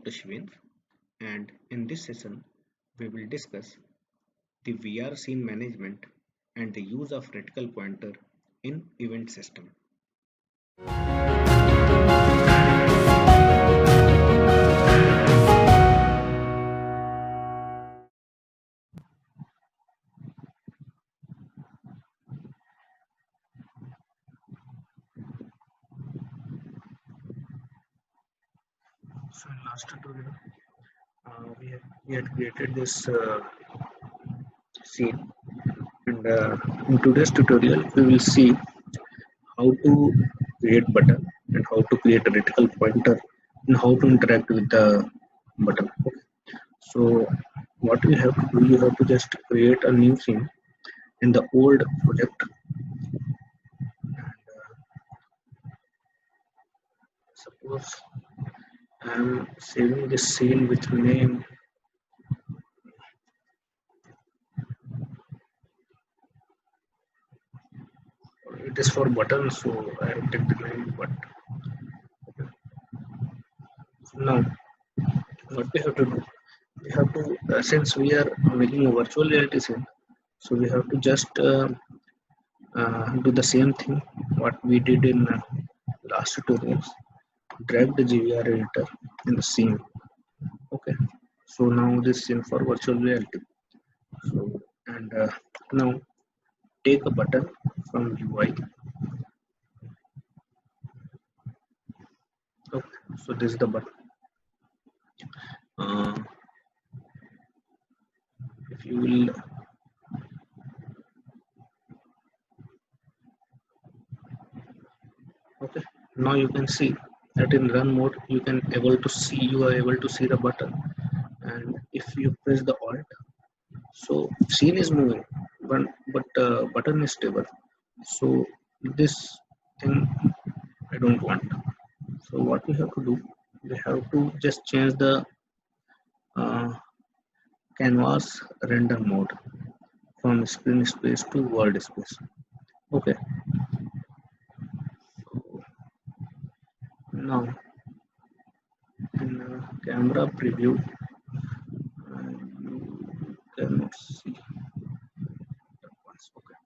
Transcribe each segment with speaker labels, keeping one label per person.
Speaker 1: Dr. Shivendra, and in this session, we will discuss the VR scene management and the use of reticle pointer in event system. So in last tutorial, we had created this scene, and in today's tutorial, we will see how to create button and how to create a reticle pointer and how to interact with the button. Okay. So what we have to do, you have to just create a new scene in the old project. Suppose I am saving this scene with name. It is for button, so I have taken the name. But now, what we have to do? We have to, since we are making a virtual reality scene, so we have to just do the same thing what we did in last tutorials. Drag the GVR editor in the scene. Okay. So now this scene for virtual reality. So and now take a button from UI. Okay. So this is the button. If you will okay, now you can see that in run mode you are able to see the button, and if you press the alt, so scene is moving, but button is stable. So this thing I don't want. So what we have to do, we have to just change the uh, canvas render mode from screen space to world space. Okay. So now in camera preview, you cannot see that once. Okay.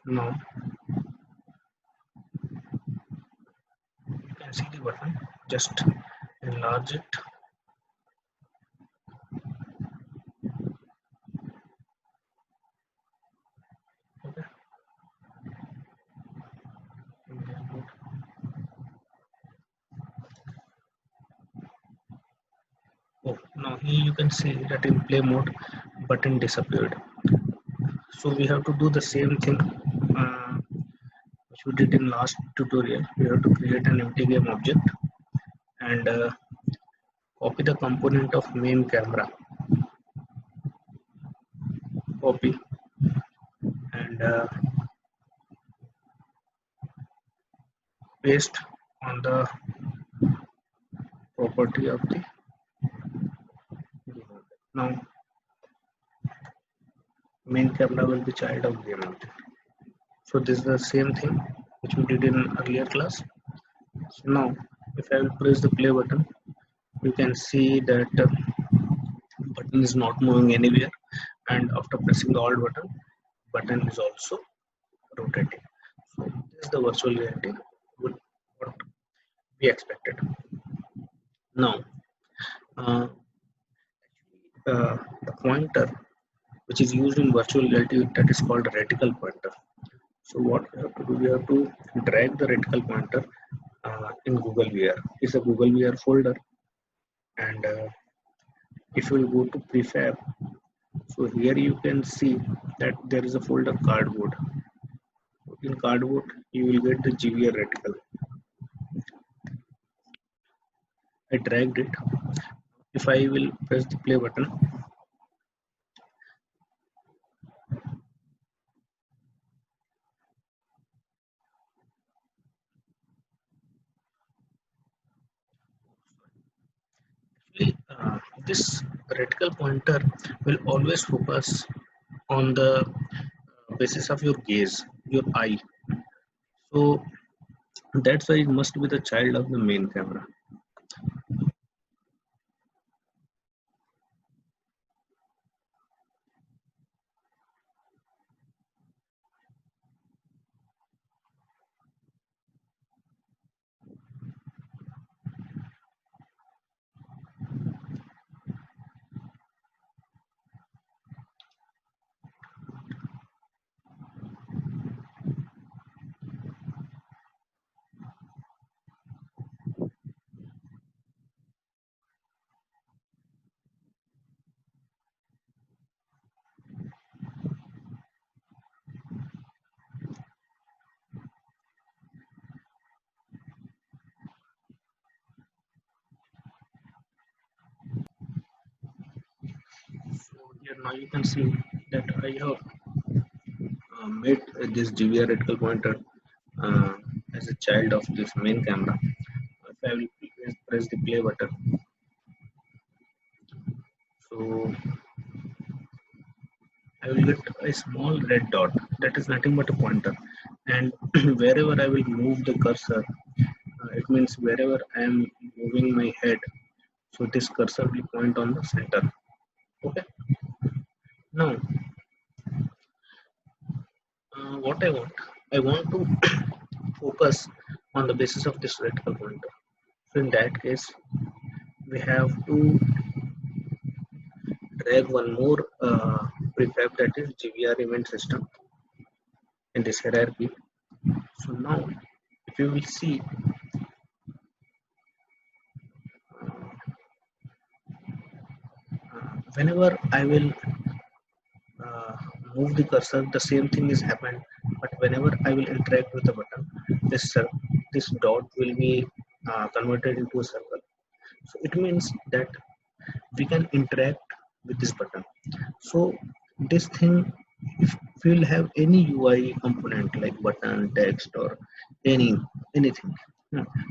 Speaker 1: Now you can see the button. Just enlarge it. Okay. In this mode. Oh, now here you can see that in play mode, button disappeared. So we have to do the same thing which we did in last tutorial. We have to create an empty game object and copy the component of main camera. Copy and paste on the property of the game object. Now main camera will be child of game object. So this is the same thing which we did in earlier class. So now if I will press the play button, you can see that button is not moving anywhere, and after pressing the alt button is also rotating. So this is the virtual reality with what we expected. Now uh, the pointer which is used in virtual reality, that is called reticle pointer. So what we have to do, we have to drag the reticle pointer in Google VR. It's a Google VR folder, and if you will go to prefab, so here you can see that there is a folder cardboard. In cardboard you will get the GVR reticle. I dragged it. If I will press the play button, this reticle pointer will always focus on the basis of your gaze, your eye. So that's why it must be the child of the main camera. Here now you can see that I have made this GVR reticle pointer uh, as a child of this main camera. If I will press the play button, so I will get a small red dot that is nothing but a pointer, and wherever I will move the cursor, it means wherever I am moving my head, so this cursor will point on the center. Okay. Now, what I want to focus on the basis of this reticle pointer. So in that case, we have to drag one more prefab, that is GVR event system, in this hierarchy. So now, if you will see, whenever I will uh, move the cursor, the same thing is happened. But whenever I will interact with the button, this dot will be converted into a circle. So it means that we can interact with this button. So this thing, if we will have any UI component like button, text, or anything,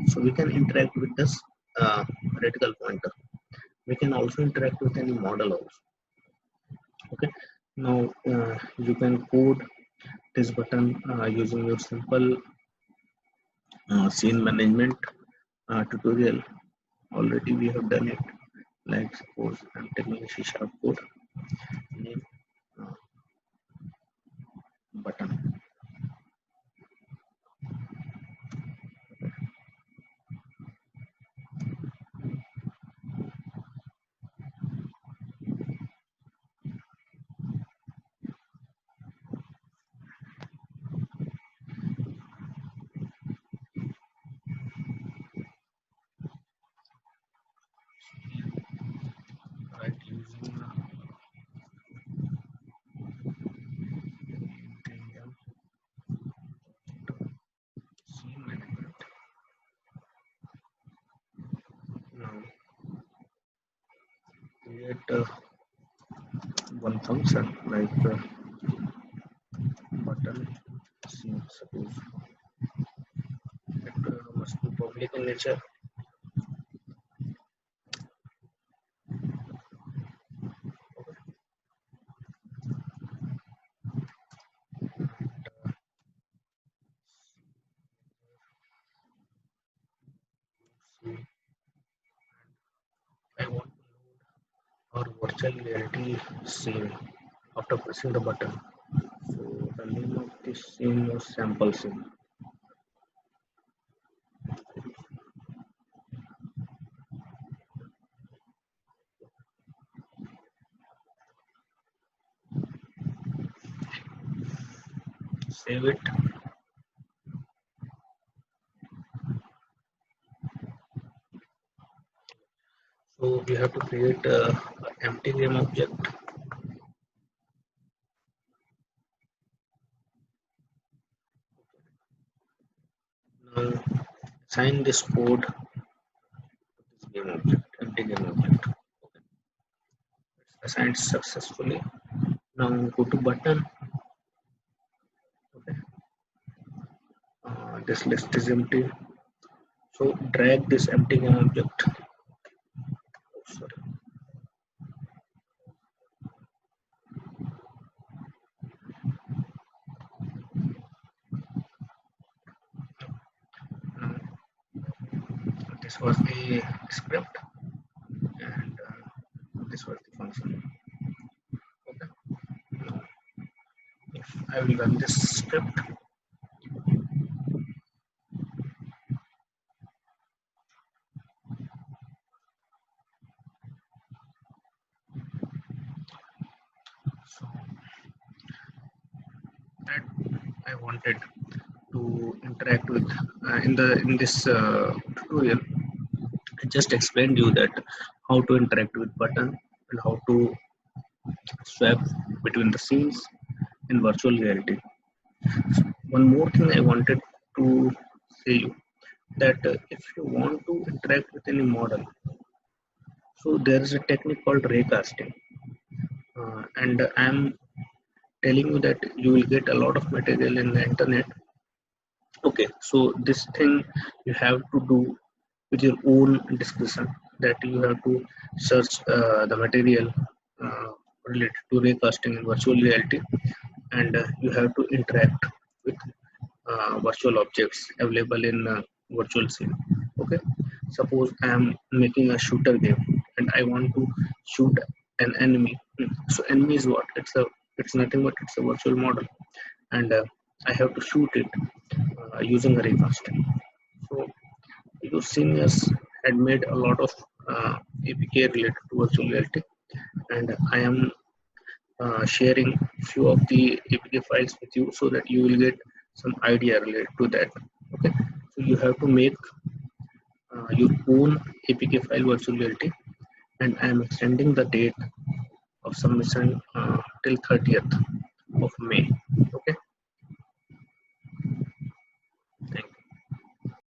Speaker 1: so we can interact with this reticle pointer. We can also interact with any model also. Okay. Now you can code this button using your simple scene management tutorial. Already we have done it. Like suppose I'm taking a C# code, name button. Right, using scene management. Now create one function like button scene. Suppose it must be public in nature. See, I want to load our virtual reality scene after pressing the button. So the name of this scene was sample scene. Save it. So we have to create a empty game object. Now assign this code to this game object, empty game object. Okay. It's assigned successfully. Now go to button. Okay. This list is empty. So drag this empty game object. Oh, sorry. Now this was the script, and this was the function. Okay. Now if I will run this script, so that I wanted to interact with in this tutorial, I just explained you that how to interact with button and how to swap between the scenes in virtual reality. One more thing I wanted to say you that if you want to interact with any model, so there is a technique called raycasting. and I'm telling you that you will get a lot of material in the internet. Okay, so this thing you have to do with your own discretion, that you have to search the material uh, related to raycasting in virtual reality, and you have to interact with virtual objects available in virtual scene. Okay, suppose I am making a shooter game and I want to shoot an enemy. So enemy is what? It's nothing but it's a virtual model, and I have to shoot it using a raycasting. So your seniors had made a lot of APK related to virtual reality, and I am sharing few of the APK files with you so that you will get some idea related to that. Okay, so you have to make your own APK file virtual reality, and I am extending the date of submission till 30th of May. Okay,